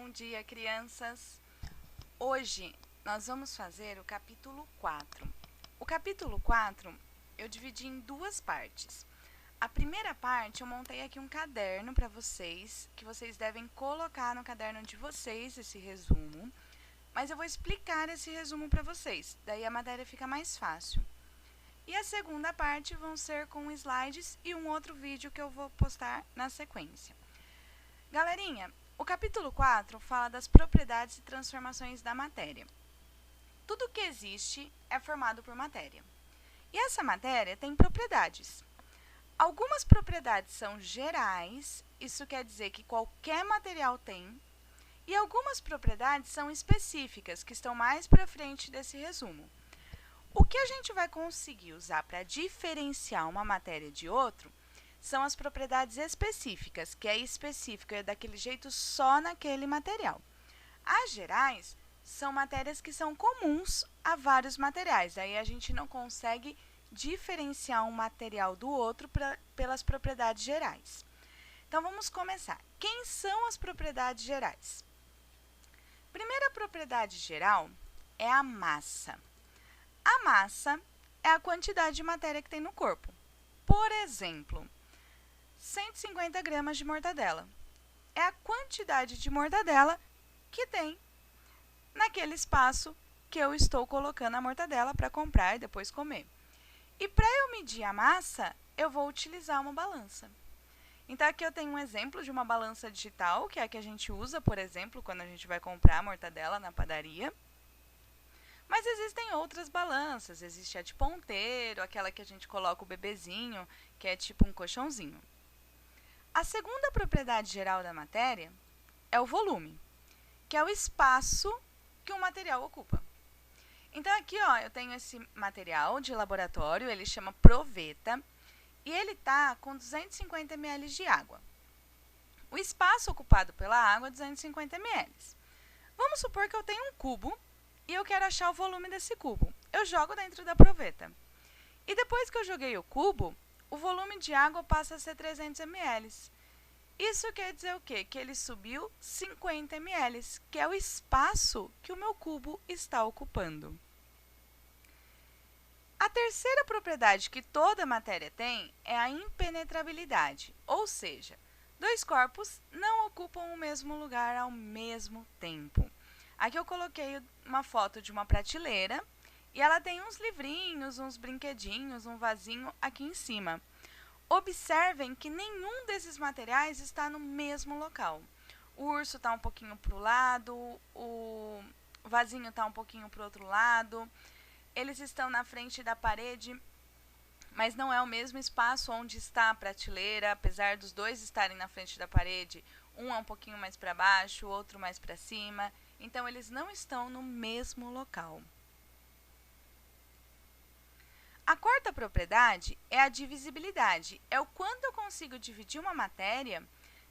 Bom dia, crianças! Hoje nós vamos fazer o capítulo 4. O capítulo 4 eu dividi em duas partes. A primeira parte eu montei aqui um caderno para vocês, que vocês devem colocar no caderno de vocês esse resumo, mas eu vou explicar esse resumo para vocês, daí a matéria fica mais fácil. E a segunda parte vão ser com slides e um outro vídeo que eu vou postar na sequência. Galerinha, o capítulo 4 fala das propriedades e transformações da matéria. Tudo que existe é formado por matéria. E essa matéria tem propriedades. Algumas propriedades são gerais, isso quer dizer que qualquer material tem, e algumas propriedades são específicas, que estão mais para frente desse resumo. O que a gente vai conseguir usar para diferenciar uma matéria de outra são as propriedades específicas, que é específica daquele jeito só naquele material. As gerais são matérias que são comuns a vários materiais, aí a gente não consegue diferenciar um material do outro pelas propriedades gerais. Então, vamos começar. Quem são as propriedades gerais? Primeira propriedade geral é a massa. A massa é a quantidade de matéria que tem no corpo. Por exemplo, 150 gramas de mortadela. É a quantidade de mortadela que tem naquele espaço que eu estou colocando a mortadela para comprar e depois comer. E para eu medir a massa, eu vou utilizar uma balança. Então, aqui eu tenho um exemplo de uma balança digital, que é a que a gente usa, por exemplo, quando a gente vai comprar a mortadela na padaria. Mas existem outras balanças. Existe a de ponteiro, aquela que a gente coloca o bebezinho, que é tipo um colchãozinho. A segunda propriedade geral da matéria é o volume, que é o espaço que o material ocupa. Então, aqui eu tenho esse material de laboratório, ele chama proveta, e ele está com 250 ml de água. O espaço ocupado pela água é 250 ml. Vamos supor que eu tenho um cubo e eu quero achar o volume desse cubo. Eu jogo dentro da proveta. E depois que eu joguei o cubo, o volume de água passa a ser 300 ml. Isso quer dizer o quê? Que ele subiu 50 ml, que é o espaço que o meu cubo está ocupando. A terceira propriedade que toda matéria tem é a impenetrabilidade, ou seja, dois corpos não ocupam o mesmo lugar ao mesmo tempo. Aqui eu coloquei uma foto de uma prateleira e ela tem uns livrinhos, uns brinquedinhos, um vasinho aqui em cima. Observem que nenhum desses materiais está no mesmo local. O urso está um pouquinho para o lado, o vasinho está um pouquinho para o outro lado. Eles estão na frente da parede, mas não é o mesmo espaço onde está a prateleira, apesar dos dois estarem na frente da parede. Um é um pouquinho mais para baixo, o outro mais para cima. Então, eles não estão no mesmo local. A quarta propriedade é a divisibilidade. É o quanto eu consigo dividir uma matéria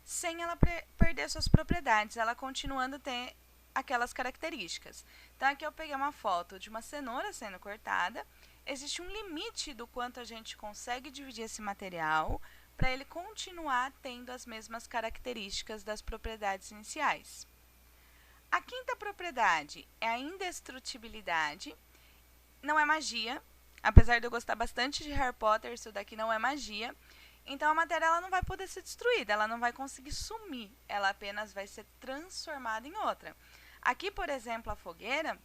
sem ela perder suas propriedades, ela continuando a ter aquelas características. Então, aqui eu peguei uma foto de uma cenoura sendo cortada. Existe um limite do quanto a gente consegue dividir esse material para ele continuar tendo as mesmas características das propriedades iniciais. A quinta propriedade é a indestrutibilidade. Não é magia. Apesar de eu gostar bastante de Harry Potter, isso daqui não é magia. Então, a matéria ela não vai poder ser destruída, ela não vai conseguir sumir. Ela apenas vai ser transformada em outra. Aqui, por exemplo, a fogueira,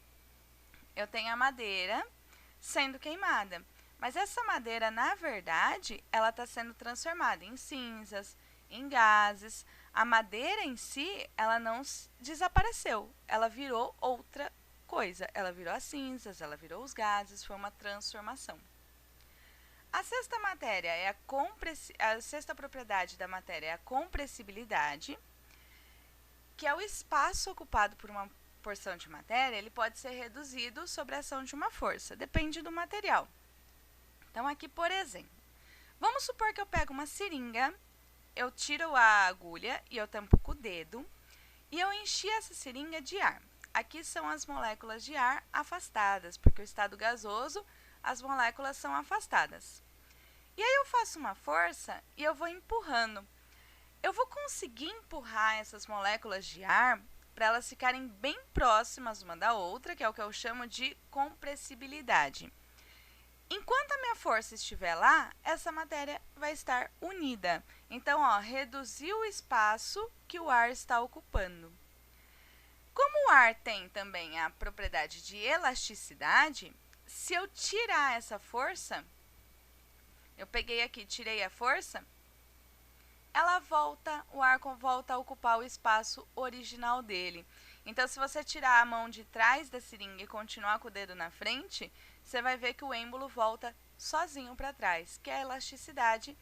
eu tenho a madeira sendo queimada. Mas essa madeira, na verdade, ela está sendo transformada em cinzas, em gases. A madeira em si, ela não desapareceu, ela virou outra coisa. Ela virou as cinzas, ela virou os gases, foi uma transformação. A sexta matéria é a sexta propriedade da matéria é a compressibilidade, que é o espaço ocupado por uma porção de matéria, ele pode ser reduzido sob a ação de uma força, depende do material. Então, aqui, por exemplo, vamos supor que eu pego uma seringa, eu tiro a agulha e eu tampo com o dedo, e eu enchi essa seringa de ar. Aqui são as moléculas de ar afastadas, porque o estado gasoso, as moléculas são afastadas. E aí eu faço uma força e eu vou empurrando. Eu vou conseguir empurrar essas moléculas de ar para elas ficarem bem próximas uma da outra, que é o que eu chamo de compressibilidade. Enquanto a minha força estiver lá, essa matéria vai estar unida. Então, reduziu o espaço que o ar está ocupando. Como o ar tem também a propriedade de elasticidade, se eu tirar essa força, eu peguei aqui, tirei a força, o ar volta a ocupar o espaço original dele. Então, se você tirar a mão de trás da seringa e continuar com o dedo na frente, você vai ver que o êmbolo volta sozinho para trás, que é a elasticidade,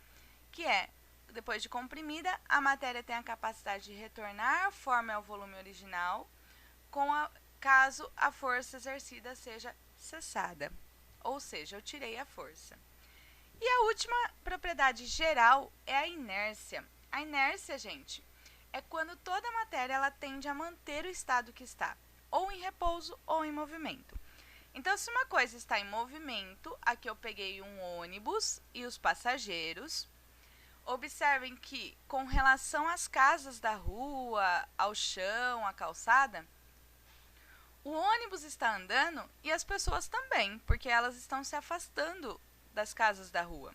que é, depois de comprimida, a matéria tem a capacidade de retornar à forma e ao volume original, caso a força exercida seja cessada. Ou seja, eu tirei a força. E a última propriedade geral é a inércia. A inércia, gente, é quando toda a matéria ela tende a manter o estado que está, ou em repouso ou em movimento. Então, se uma coisa está em movimento, aqui eu peguei um ônibus e os passageiros. Observem que, com relação às casas da rua, ao chão, à calçada, o ônibus está andando e as pessoas também, porque elas estão se afastando das casas da rua.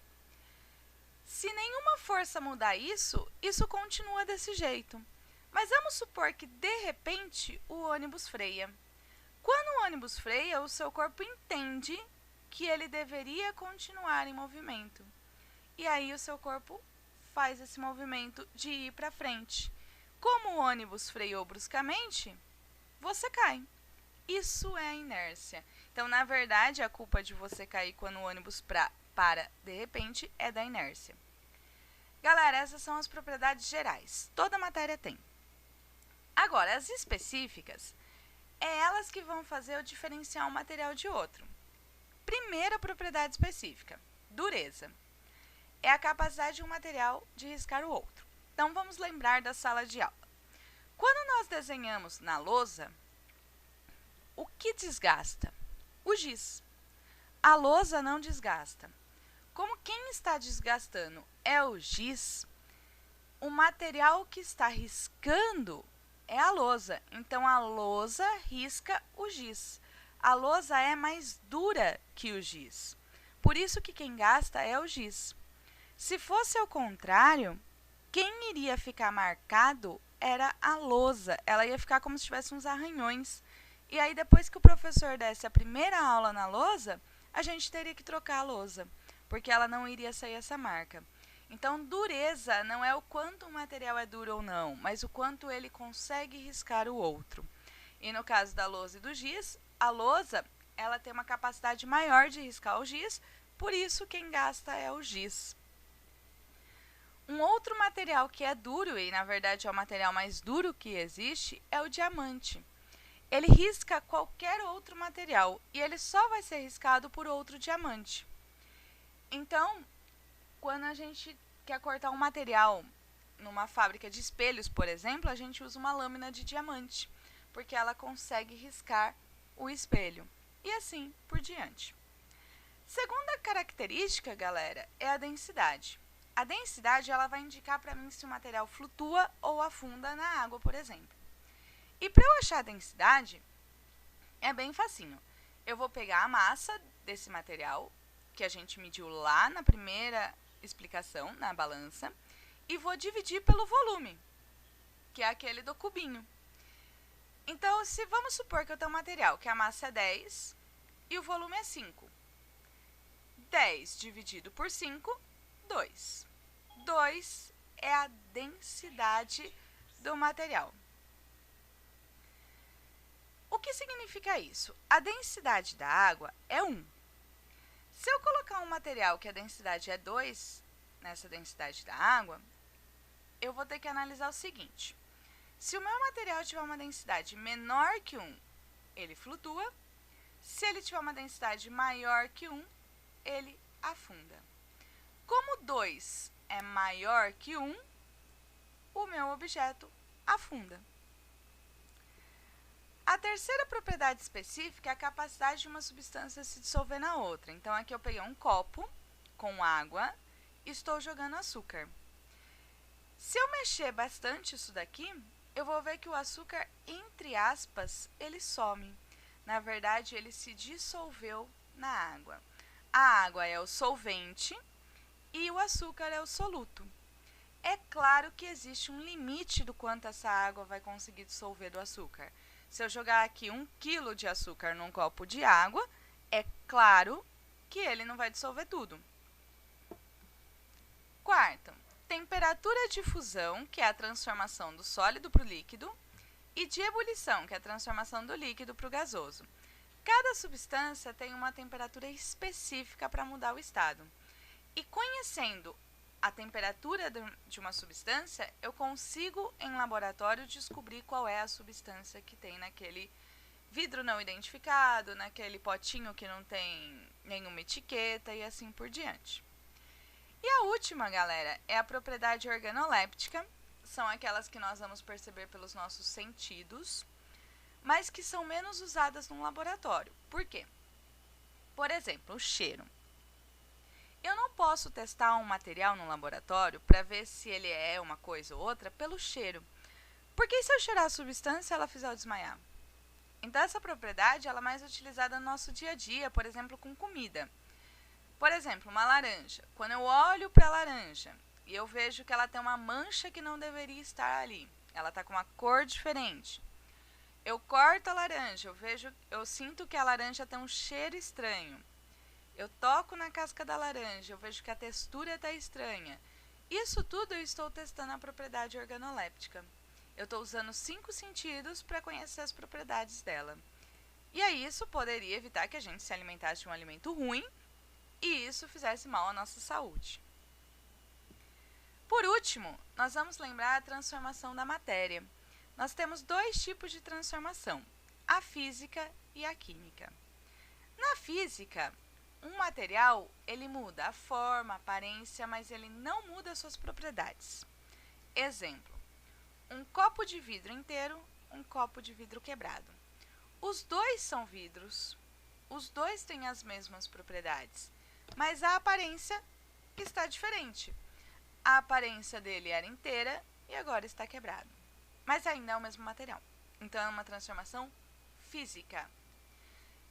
Se nenhuma força mudar isso, isso continua desse jeito. Mas vamos supor que, de repente, o ônibus freia. Quando o ônibus freia, o seu corpo entende que ele deveria continuar em movimento. E aí o seu corpo faz esse movimento de ir para frente. Como o ônibus freou bruscamente, você cai. Isso é a inércia. Então, na verdade, a culpa de você cair quando o ônibus para de repente é da inércia. Galera, essas são as propriedades gerais. Toda matéria tem. Agora, as específicas, é elas que vão fazer eu diferenciar um material de outro. Primeira propriedade específica, dureza. É a capacidade de um material de riscar o outro. Então, vamos lembrar da sala de aula. Quando nós desenhamos na lousa, o que desgasta? O giz. A lousa não desgasta. Como quem está desgastando é o giz, o material que está riscando é a lousa. Então, a lousa risca o giz. A lousa é mais dura que o giz. Por isso que quem gasta é o giz. Se fosse ao contrário, quem iria ficar marcado era a lousa. Ela ia ficar como se tivesse uns arranhões. E aí, depois que o professor desse a primeira aula na lousa, a gente teria que trocar a lousa, porque ela não iria sair essa marca. Então, dureza não é o quanto o material é duro ou não, mas o quanto ele consegue riscar o outro. E no caso da lousa e do giz, a lousa ela tem uma capacidade maior de riscar o giz, por isso quem gasta é o giz. Um outro material que é duro, e na verdade é o material mais duro que existe, é o diamante. Ele risca qualquer outro material e ele só vai ser riscado por outro diamante. Então, quando a gente quer cortar um material numa fábrica de espelhos, por exemplo, a gente usa uma lâmina de diamante, porque ela consegue riscar o espelho. E assim por diante. Segunda característica, galera, é a densidade. A densidade ela vai indicar para mim se o material flutua ou afunda na água, por exemplo. E para eu achar a densidade, é bem facinho. Eu vou pegar a massa desse material, que a gente mediu lá na primeira explicação, na balança, e vou dividir pelo volume, que é aquele do cubinho. Então, se vamos supor que eu tenho um material que a massa é 10 e o volume é 5. 10 dividido por 5, 2. 2 é a densidade do material. O que significa isso? A densidade da água é 1. Se eu colocar um material que a densidade é 2, nessa densidade da água, eu vou ter que analisar o seguinte. Se o meu material tiver uma densidade menor que 1, ele flutua. Se ele tiver uma densidade maior que 1, ele afunda. Como 2 é maior que 1, o meu objeto afunda. A terceira propriedade específica é a capacidade de uma substância se dissolver na outra. Então, aqui eu peguei um copo com água e estou jogando açúcar. Se eu mexer bastante isso daqui, eu vou ver que o açúcar, entre aspas, ele some. Na verdade, ele se dissolveu na água. A água é o solvente e o açúcar é o soluto. É claro que existe um limite do quanto essa água vai conseguir dissolver do açúcar. Se eu jogar aqui 1 kg de açúcar num copo de água, é claro que ele não vai dissolver tudo. Quarto, temperatura de fusão, que é a transformação do sólido para o líquido, e de ebulição, que é a transformação do líquido para o gasoso. Cada substância tem uma temperatura específica para mudar o estado. E conhecendo a temperatura de uma substância, eu consigo, em laboratório, descobrir qual é a substância que tem naquele vidro não identificado, naquele potinho que não tem nenhuma etiqueta e assim por diante. E a última, galera, é a propriedade organoléptica. São aquelas que nós vamos perceber pelos nossos sentidos, mas que são menos usadas no laboratório. Por quê? Por exemplo, o cheiro. Eu não posso testar um material no laboratório para ver se ele é uma coisa ou outra pelo cheiro. Porque se eu cheirar a substância, ela fizer eu desmaiar? Então, essa propriedade ela é mais utilizada no nosso dia a dia, por exemplo, com comida. Por exemplo, uma laranja. Quando eu olho para a laranja e eu vejo que ela tem uma mancha que não deveria estar ali, ela está com uma cor diferente. Eu corto a laranja, eu sinto que a laranja tem um cheiro estranho. Eu toco na casca da laranja, eu vejo que a textura está estranha. Isso tudo eu estou testando a propriedade organoléptica. Eu estou usando 5 sentidos para conhecer as propriedades dela. E aí isso poderia evitar que a gente se alimentasse de um alimento ruim e isso fizesse mal à nossa saúde. Por último, nós vamos lembrar a transformação da matéria. Nós temos 2 tipos de transformação, a física e a química. Na física, um material, ele muda a forma, a aparência, mas ele não muda suas propriedades. Exemplo, um copo de vidro inteiro, um copo de vidro quebrado. Os dois são vidros, os dois têm as mesmas propriedades, mas a aparência está diferente. A aparência dele era inteira e agora está quebrado, mas ainda é o mesmo material. Então, é uma transformação física.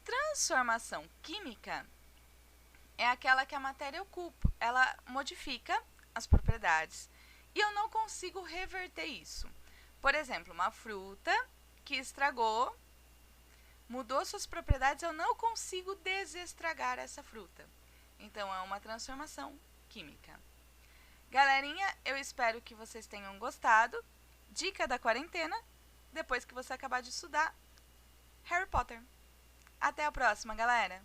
Transformação química é aquela que a matéria ocupa, ela modifica as propriedades e eu não consigo reverter isso. Por exemplo, uma fruta que estragou, mudou suas propriedades, eu não consigo desestragar essa fruta. Então, é uma transformação química. Galerinha, eu espero que vocês tenham gostado. Dica da quarentena, depois que você acabar de estudar Harry Potter. Até a próxima, galera!